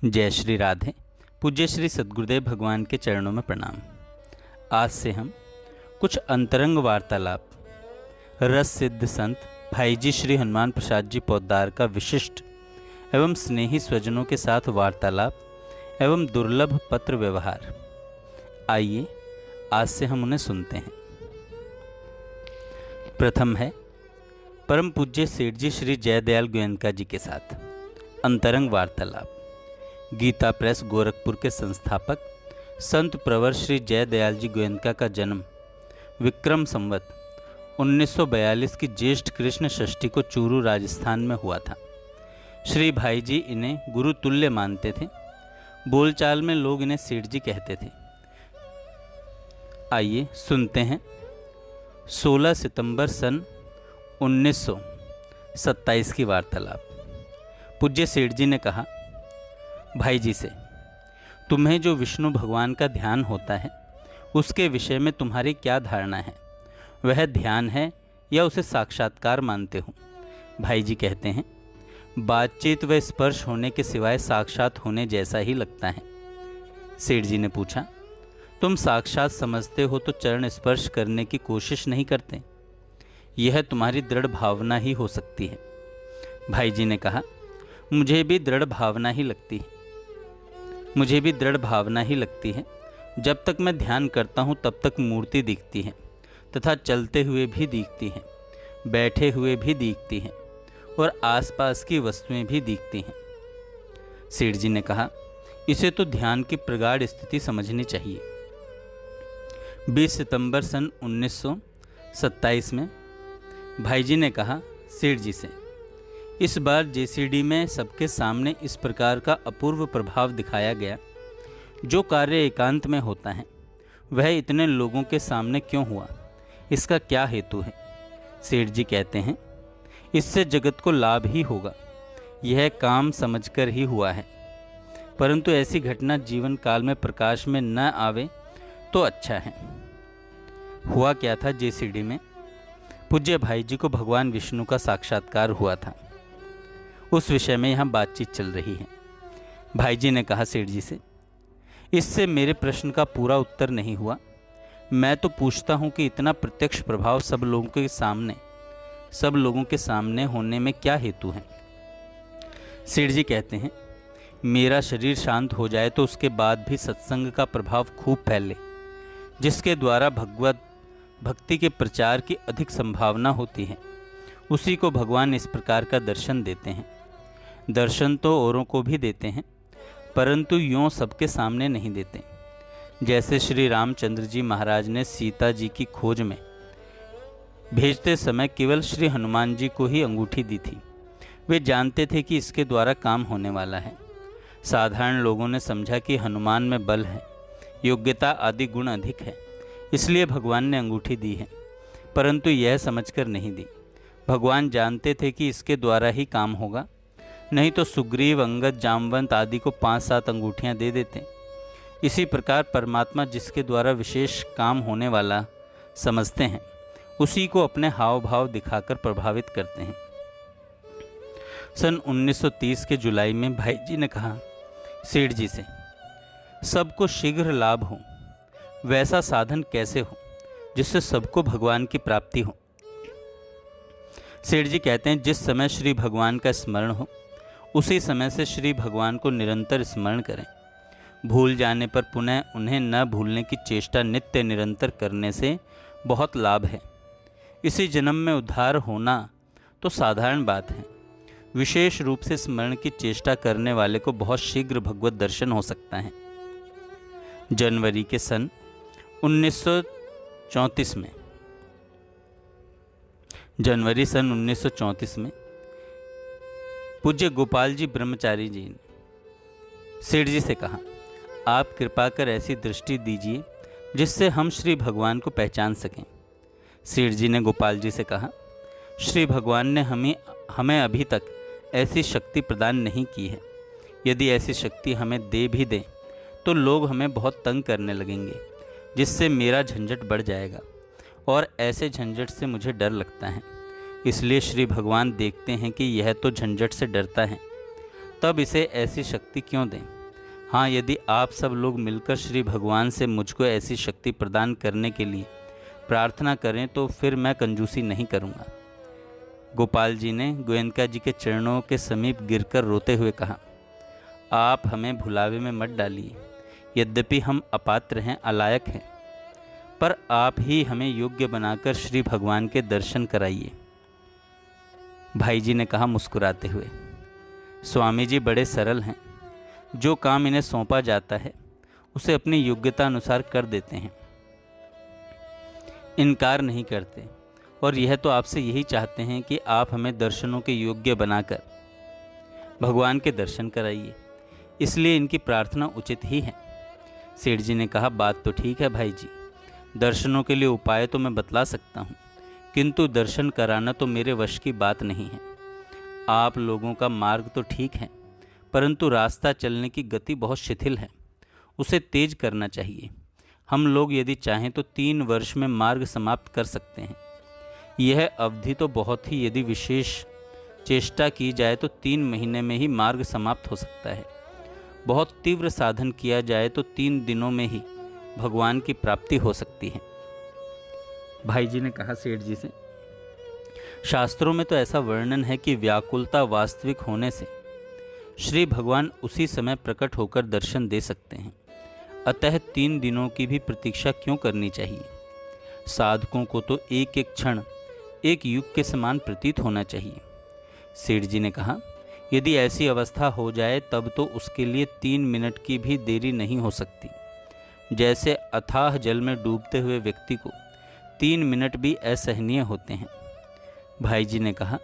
जय श्री राधे। पूज्य श्री सद्गुरुदेव भगवान के चरणों में प्रणाम। आज से हम कुछ अंतरंग वार्तालाप रस सिद्ध संत भाई जी श्री हनुमान प्रसाद जी पोद्दार का विशिष्ट एवं स्नेही स्वजनों के साथ वार्तालाप एवं दुर्लभ पत्र व्यवहार, आइए आज से हम उन्हें सुनते हैं। प्रथम है परम पूज्य सेठ जी श्री जयदयाल गोयनका जी के साथ अंतरंग वार्तालाप। गीता प्रेस गोरखपुर के संस्थापक संत प्रवर श्री जयदयाल जी गोयनका का जन्म विक्रम संवत 1942 की ज्येष्ठ कृष्ण षष्ठी को चूरू राजस्थान में हुआ था। श्री भाई जी इन्हें गुरु तुल्य मानते थे। बोलचाल में लोग इन्हें सेठ जी कहते थे। आइए सुनते हैं 16 सितंबर सन 1927 की वार्तालाप। पूज्य सेठ जी ने कहा, भाई जी से, तुम्हें जो विष्णु भगवान का ध्यान होता है उसके विषय में तुम्हारी क्या धारणा है? वह ध्यान है या उसे साक्षात्कार मानते हो? भाई जी कहते हैं, बातचीत व स्पर्श होने के सिवाय साक्षात होने जैसा ही लगता है। सेठ जी ने पूछा, तुम साक्षात समझते हो तो चरण स्पर्श करने की कोशिश नहीं करते? यह तुम्हारी दृढ़ भावना ही हो सकती है। भाई जी ने कहा, मुझे भी दृढ़ भावना ही लगती है। मुझे भी दृढ़ भावना ही लगती है। जब तक मैं ध्यान करता हूँ तब तक मूर्ति दिखती है तथा चलते हुए भी दिखती है, बैठे हुए भी दिखती है और आसपास की वस्तुएं भी दिखती हैं। सेठ जी ने कहा, इसे तो ध्यान की प्रगाढ़ स्थिति समझनी चाहिए। 20 सितंबर सन 1927 में भाई जी ने कहा सेठ जी से, इस बार जेसीडी में सबके सामने इस प्रकार का अपूर्व प्रभाव दिखाया गया। जो कार्य एकांत में होता है वह इतने लोगों के सामने क्यों हुआ? इसका क्या हेतु है? सेठ जी कहते हैं, इससे जगत को लाभ ही होगा। यह काम समझकर ही हुआ है, परंतु ऐसी घटना जीवन काल में प्रकाश में न आवे तो अच्छा है। हुआ क्या था? जेसीडी में पूज्य भाई जी को भगवान विष्णु का साक्षात्कार हुआ था। उस विषय में यहाँ बातचीत चल रही है। भाई जी ने कहा सेठ जी से, इससे मेरे प्रश्न का पूरा उत्तर नहीं हुआ। मैं तो पूछता हूँ कि इतना प्रत्यक्ष प्रभाव सब लोगों के सामने होने में क्या हेतु है? सेठ जी कहते हैं, मेरा शरीर शांत हो जाए तो उसके बाद भी सत्संग का प्रभाव खूब फैले, जिसके द्वारा भगवत भक्ति के प्रचार की अधिक संभावना होती है, उसी को भगवान इस प्रकार का दर्शन देते हैं। दर्शन तो औरों को भी देते हैं, परंतु यूँ सबके सामने नहीं देते। जैसे श्री रामचंद्र जी महाराज ने सीता जी की खोज में भेजते समय केवल श्री हनुमान जी को ही अंगूठी दी थी। वे जानते थे कि इसके द्वारा काम होने वाला है। साधारण लोगों ने समझा कि हनुमान में बल है, योग्यता आदि गुण अधिक है, इसलिए भगवान ने अंगूठी दी है, परंतु यह समझकर नहीं दी। भगवान जानते थे कि इसके द्वारा ही काम होगा, नहीं तो सुग्रीव, अंगद, जामवंत आदि को 5-7 अंगूठियाँ दे देते। इसी प्रकार परमात्मा जिसके द्वारा विशेष काम होने वाला समझते हैं, उसी को अपने हाव भाव दिखाकर प्रभावित करते हैं। सन 1930 के जुलाई में भाई जी ने कहा सेठ जी से, सबको शीघ्र लाभ हो, वैसा साधन कैसे हो जिससे सबको भगवान की प्राप्ति हो? सेठ जी कहते हैं, जिस समय श्री भगवान का स्मरण हो उसी समय से श्री भगवान को निरंतर स्मरण करें। भूल जाने पर पुनः उन्हें न भूलने की चेष्टा नित्य निरंतर करने से बहुत लाभ है। इसी जन्म में उद्धार होना तो साधारण बात है। विशेष रूप से स्मरण की चेष्टा करने वाले को बहुत शीघ्र भगवत दर्शन हो सकता है। जनवरी के सन 1934 में जनवरी सन 1934 में पूज्य गोपाल जी ब्रह्मचारी जी ने सेठ जी से कहा, आप कृपा कर ऐसी दृष्टि दीजिए जिससे हम श्री भगवान को पहचान सकें। सेठ जी ने गोपाल जी से कहा, श्री भगवान ने हमें अभी तक ऐसी शक्ति प्रदान नहीं की है। यदि ऐसी शक्ति हमें दे भी दें तो लोग हमें बहुत तंग करने लगेंगे, जिससे मेरा झंझट बढ़ जाएगा और ऐसे झंझट से मुझे डर लगता है। इसलिए श्री भगवान देखते हैं कि यह तो झंझट से डरता है, तब इसे ऐसी शक्ति क्यों दें? हाँ, यदि आप सब लोग मिलकर श्री भगवान से मुझको ऐसी शक्ति प्रदान करने के लिए प्रार्थना करें तो फिर मैं कंजूसी नहीं करूँगा। गोपाल जी ने गोयनका जी के चरणों के समीप गिरकर रोते हुए कहा, आप हमें भुलावे में मत डालिए। यद्यपि हम अपात्र हैं, अलायक हैं, पर आप ही हमें योग्य बनाकर श्री भगवान के दर्शन कराइए। भाई जी ने कहा मुस्कुराते हुए, स्वामी जी बड़े सरल हैं। जो काम इन्हें सौंपा जाता है उसे अपनी योग्यता अनुसार कर देते हैं, इनकार नहीं करते। और यह तो आपसे यही चाहते हैं कि आप हमें दर्शनों के योग्य बनाकर भगवान के दर्शन कराइए, इसलिए इनकी प्रार्थना उचित ही है। सेठ जी ने कहा, बात तो ठीक है भाई जी, दर्शनों के लिए उपाय तो मैं बतला सकता हूँ, किंतु दर्शन कराना तो मेरे वश की बात नहीं है। आप लोगों का मार्ग तो ठीक है, परंतु रास्ता चलने की गति बहुत शिथिल है, उसे तेज करना चाहिए। हम लोग यदि चाहें तो 3 वर्ष में मार्ग समाप्त कर सकते हैं। यह अवधि तो बहुत ही, यदि विशेष चेष्टा की जाए तो 3 महीने में ही मार्ग समाप्त हो सकता है। बहुत तीव्र साधन किया जाए तो 3 दिनों में ही भगवान की प्राप्ति हो सकती है। भाई जी ने कहा सेठ जी से, शास्त्रों में तो ऐसा वर्णन है कि व्याकुलता वास्तविक होने से श्री भगवान उसी समय प्रकट होकर दर्शन दे सकते हैं। अतः 3 दिनों की भी प्रतीक्षा क्यों करनी चाहिए? साधकों को तो एक एक क्षण एक युग के समान प्रतीत होना चाहिए। सेठ जी ने कहा, यदि ऐसी अवस्था हो जाए तब तो उसके लिए 3 मिनट की भी देरी नहीं हो सकती। जैसे अथाह जल में डूबते हुए व्यक्ति को 3 मिनट भी असहनीय होते हैं। भाई जी ने कहा,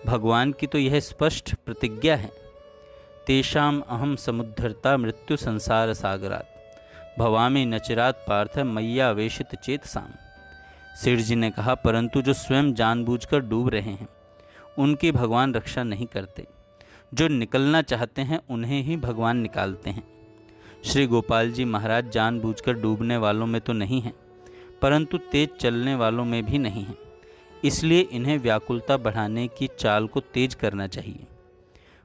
भगवान की तो यह स्पष्ट प्रतिज्ञा है, तेषाम अहम समुद्धरता मृत्यु संसार सागरात भवामी नचिरात पार्थ मैया वेशित चेतसाम। सेठ जी ने कहा, परंतु जो स्वयं जानबूझकर डूब रहे हैं उनकी भगवान रक्षा नहीं करते। जो निकलना चाहते हैं उन्हें ही भगवान निकालते हैं। श्री गोपाल जी महाराज जानबूझकर डूबने वालों में तो नहीं हैं, परंतु तेज चलने वालों में भी नहीं हैं। इसलिए इन्हें व्याकुलता बढ़ाने की चाल को तेज करना चाहिए।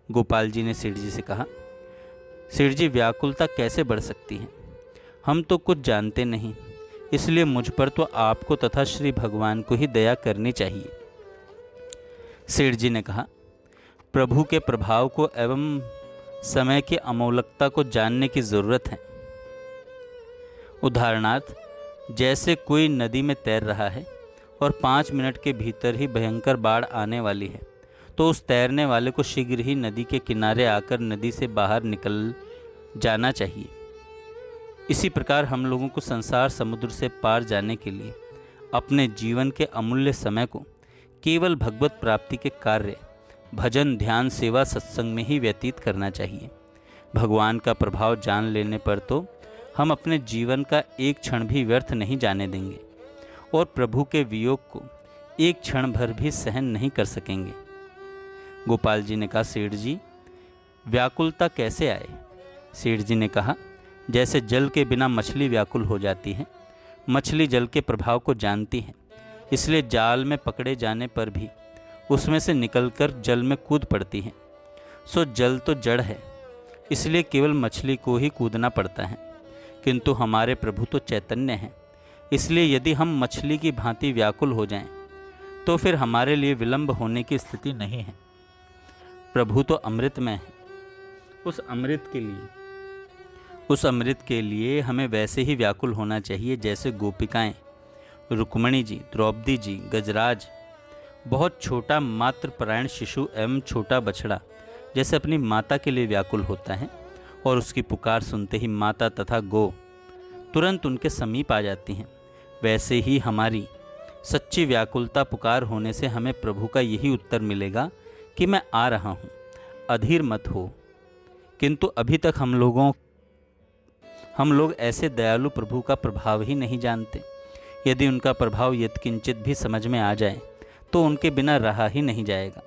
गोपाल जी ने सेठ जी से कहा, सेठ जी, व्याकुलता कैसे बढ़ सकती है? हम तो कुछ जानते नहीं, इसलिए मुझ पर तो आपको तथा श्री भगवान को ही दया करनी चाहिए। सेठ जी ने कहा, प्रभु के प्रभाव को एवं समय की अमोलकता को जानने की जरूरत है। उदाहरणार्थ, जैसे कोई नदी में तैर रहा है और 5 मिनट के भीतर ही भयंकर बाढ़ आने वाली है, तो उस तैरने वाले को शीघ्र ही नदी के किनारे आकर नदी से बाहर निकल जाना चाहिए। इसी प्रकार हम लोगों को संसार समुद्र से पार जाने के लिए अपने जीवन के अमूल्य समय को केवल भगवत प्राप्ति के कार्य, भजन, ध्यान, सेवा, सत्संग में ही व्यतीत करना चाहिए। भगवान का प्रभाव जान लेने पर तो हम अपने जीवन का एक क्षण भी व्यर्थ नहीं जाने देंगे और प्रभु के वियोग को एक क्षण भर भी सहन नहीं कर सकेंगे। गोपाल जी ने कहा, सेठ जी, व्याकुलता कैसे आए? सेठ जी ने कहा, जैसे जल के बिना मछली व्याकुल हो जाती है। मछली जल के प्रभाव को जानती है, इसलिए जाल में पकड़े जाने पर भी उसमें से निकलकर जल में कूद पड़ती है। सो जल तो जड़ है, इसलिए केवल मछली को ही कूदना पड़ता है, किंतु हमारे प्रभु तो चैतन्य हैं। इसलिए यदि हम मछली की भांति व्याकुल हो जाएं, तो फिर हमारे लिए विलंब होने की स्थिति नहीं है। प्रभु तो अमृतमय है। उस अमृत के लिए हमें वैसे ही व्याकुल होना चाहिए जैसे गोपिकाएं, रुक्मणी जी, द्रौपदी जी, गजराज, बहुत छोटा मात्र परायण शिशु एवं छोटा बछड़ा जैसे अपनी माता के लिए व्याकुल होता है और उसकी पुकार सुनते ही माता तथा गो तुरंत उनके समीप आ जाती हैं, वैसे ही हमारी सच्ची व्याकुलता पुकार होने से हमें प्रभु का यही उत्तर मिलेगा कि मैं आ रहा हूँ, अधीर मत हो। किंतु अभी तक हम लोग ऐसे दयालु प्रभु का प्रभाव ही नहीं जानते। यदि उनका प्रभाव यत्किंचित भी समझ में आ जाए तो उनके बिना रहा ही नहीं जाएगा।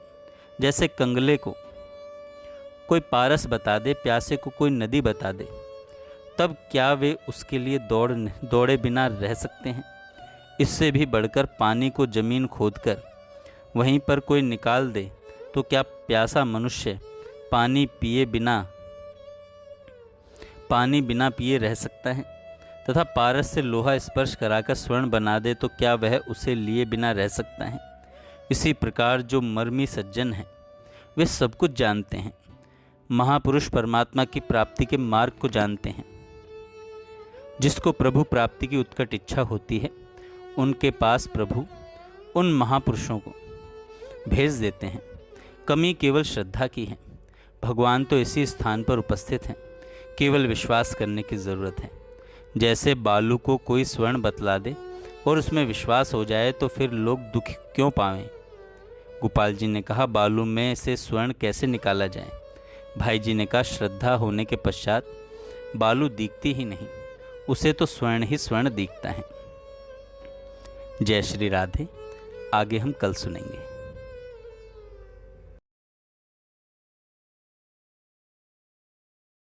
जैसे कंगले को कोई पारस बता दे, प्यासे को कोई नदी बता दे, तब क्या वे उसके लिए दौड़े बिना रह सकते हैं? इससे भी बढ़कर पानी को जमीन खोदकर वहीं पर कोई निकाल दे तो क्या प्यासा मनुष्य पानी बिना पिए रह सकता है तथा पारस से लोहा स्पर्श कराकर स्वर्ण बना दे तो क्या वह उसे लिए बिना रह सकता है। इसी प्रकार जो मर्मी सज्जन हैं वे सब कुछ जानते हैं, महापुरुष परमात्मा की प्राप्ति के मार्ग को जानते हैं। जिसको प्रभु प्राप्ति की उत्कट इच्छा होती है उनके पास प्रभु उन महापुरुषों को भेज देते हैं। कमी केवल श्रद्धा की है। भगवान तो इसी स्थान पर उपस्थित हैं, केवल विश्वास करने की ज़रूरत है। जैसे बालू को कोई स्वर्ण बतला दे और उसमें विश्वास हो जाए तो फिर लोग दुख क्यों पावें। गोपाल जी ने कहा, बालू में से स्वर्ण कैसे निकाला जाए। भाई जी ने कहा, श्रद्धा होने के पश्चात बालू दिखती ही नहीं, उसे तो स्वर्ण ही स्वर्ण दिखता है। जय श्री राधे। आगे हम कल सुनेंगे।